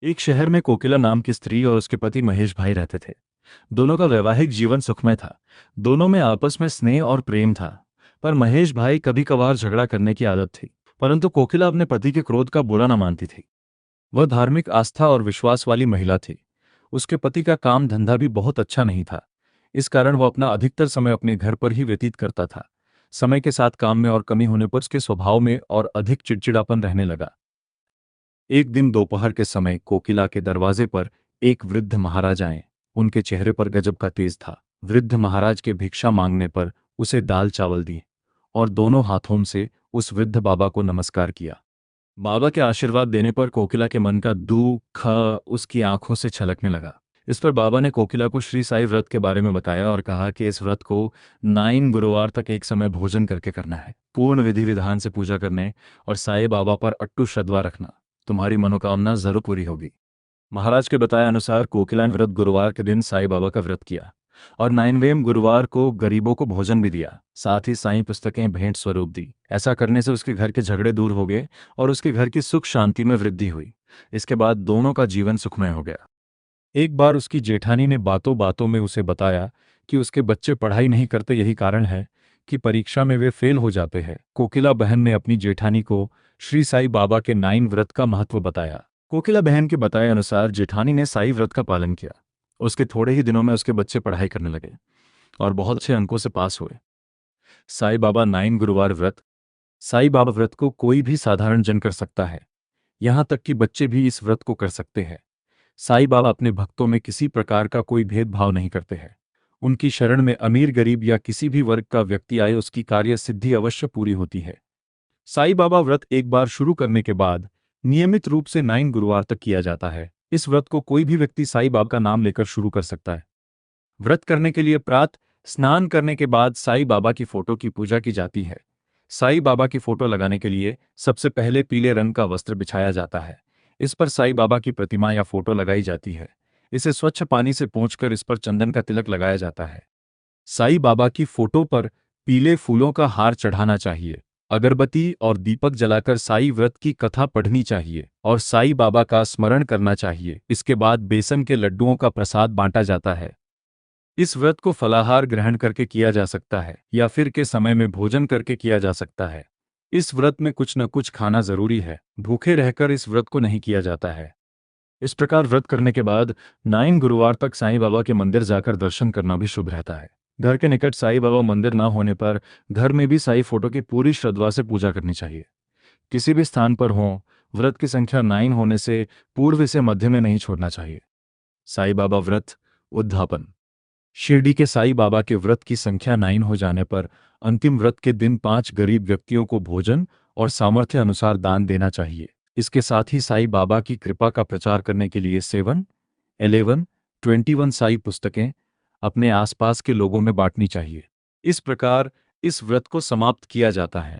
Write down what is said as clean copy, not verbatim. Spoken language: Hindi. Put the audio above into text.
एक शहर में कोकिला नाम की स्त्री और उसके पति महेश भाई रहते थे। दोनों का वैवाहिक जीवन सुखमय था। दोनों में आपस में स्नेह और प्रेम था। पर महेश भाई कभी कभार झगड़ा करने की आदत थी। परंतु कोकिला अपने पति के क्रोध का बुरा न मानती थी। वह धार्मिक आस्था और विश्वास वाली महिला थी। उसके पति का काम धंधा भी बहुत अच्छा नहीं था। इस कारण वह अपना अधिकतर समय अपने घर पर ही व्यतीत करता था। समय के साथ काम में और कमी होने पर उसके स्वभाव में और अधिक चिड़चिड़ापन रहने लगा। एक दिन दोपहर के समय कोकिला के दरवाजे पर एक वृद्ध महाराज आए। उनके चेहरे पर गजब का तेज था। वृद्ध महाराज के भिक्षा मांगने पर उसे दाल चावल दिए और दोनों हाथों से उस वृद्ध बाबा को नमस्कार किया। बाबा के आशीर्वाद देने पर कोकिला के मन का दुख उसकी आंखों से छलकने लगा। इस पर बाबा ने कोकिला को श्री साई व्रत के बारे में बताया और कहा कि इस व्रत को 9 गुरुवार तक एक समय भोजन करके करना है, पूर्ण विधि विधान से पूजा करने और साई बाबा पर अट्टू श्रद्धा रखना। तुम्हारी मनोकामना जरूर पूरी होगी। महाराज के बताए अनुसार कोकिला ने व्रत गुरुवार के दिन साई बाबा का व्रत किया और 9वें गुरुवार को गरीबों को भोजन भी दिया। साथ ही साईं पुस्तकें भेंट स्वरूप दी। ऐसा करने से उसके घर के झगड़े दूर हो गए और उसके घर की सुख शांति में वृद्धि हुई। इसके बाद दोनों का जीवन सुखमय हो गया। एक बार उसकी जेठानी ने बातों बातों में उसे बताया कि उसके बच्चे पढ़ाई नहीं करते, यही कारण है कि परीक्षा में वे फेल हो जाते हैं। कोकिला बहन ने अपनी जेठानी को श्री साई बाबा के 9 व्रत का महत्व बताया। कोकिला बहन के बताए अनुसार जेठानी ने साई व्रत का पालन किया। उसके थोड़े ही दिनों में उसके बच्चे पढ़ाई करने लगे और बहुत अच्छे अंकों से पास हुए। साई बाबा 9 गुरुवार व्रत। साई बाबा व्रत को कोई भी साधारण जन कर सकता है। यहाँ तक कि बच्चे भी इस व्रत को कर सकते हैं। साई बाबा अपने भक्तों में किसी प्रकार का कोई भेदभाव नहीं करते हैं। उनकी शरण में अमीर गरीब या किसी भी वर्ग का व्यक्ति आए उसकी कार्य सिद्धि अवश्य पूरी होती है। साई बाबा व्रत एक बार शुरू करने के बाद नियमित रूप से 9 गुरुवार तक किया जाता है। इस व्रत को कोई भी व्यक्ति साई बाबा का नाम लेकर शुरू कर सकता है। व्रत करने के लिए प्रातः स्नान करने के बाद साई बाबा की फोटो की पूजा की जाती है। साई बाबा की फोटो लगाने के लिए सबसे पहले पीले रंग का वस्त्र बिछाया जाता है। इस पर साई बाबा की प्रतिमा या फोटो लगाई जाती है। इसे स्वच्छ पानी से पोंछकर इस पर चंदन का तिलक लगाया जाता है। साई बाबा की फोटो पर पीले फूलों का हार चढ़ाना चाहिए। अगरबत्ती और दीपक जलाकर साई व्रत की कथा पढ़नी चाहिए और साई बाबा का स्मरण करना चाहिए। इसके बाद बेसन के लड्डुओं का प्रसाद बांटा जाता है। इस व्रत को फलाहार ग्रहण करके किया जा सकता है या फिर के समय में भोजन करके किया जा सकता है। इस व्रत में कुछ न कुछ खाना जरूरी है। भूखे रहकर इस व्रत को नहीं किया जाता है। इस प्रकार व्रत करने के बाद 9 गुरुवार तक साईं बाबा के मंदिर जाकर दर्शन करना भी शुभ रहता है। घर के निकट साईं बाबा मंदिर ना होने पर घर में भी साईं फोटो की पूरी श्रद्धा से पूजा करनी चाहिए। किसी भी स्थान पर हो, व्रत की संख्या 9 होने से पूर्व से मध्य में नहीं छोड़ना चाहिए। साईं बाबा व्रत उद्यापन। शिरडी के साईं बाबा के व्रत की संख्या 9 हो जाने पर अंतिम व्रत के दिन 5 गरीब व्यक्तियों को भोजन और सामर्थ्य अनुसार दान देना चाहिए। इसके साथ ही साईं बाबा की कृपा का प्रचार करने के लिए 7, 11, 21 साई पुस्तकें अपने आसपास के लोगों में बांटनी चाहिए। इस प्रकार इस व्रत को समाप्त किया जाता है।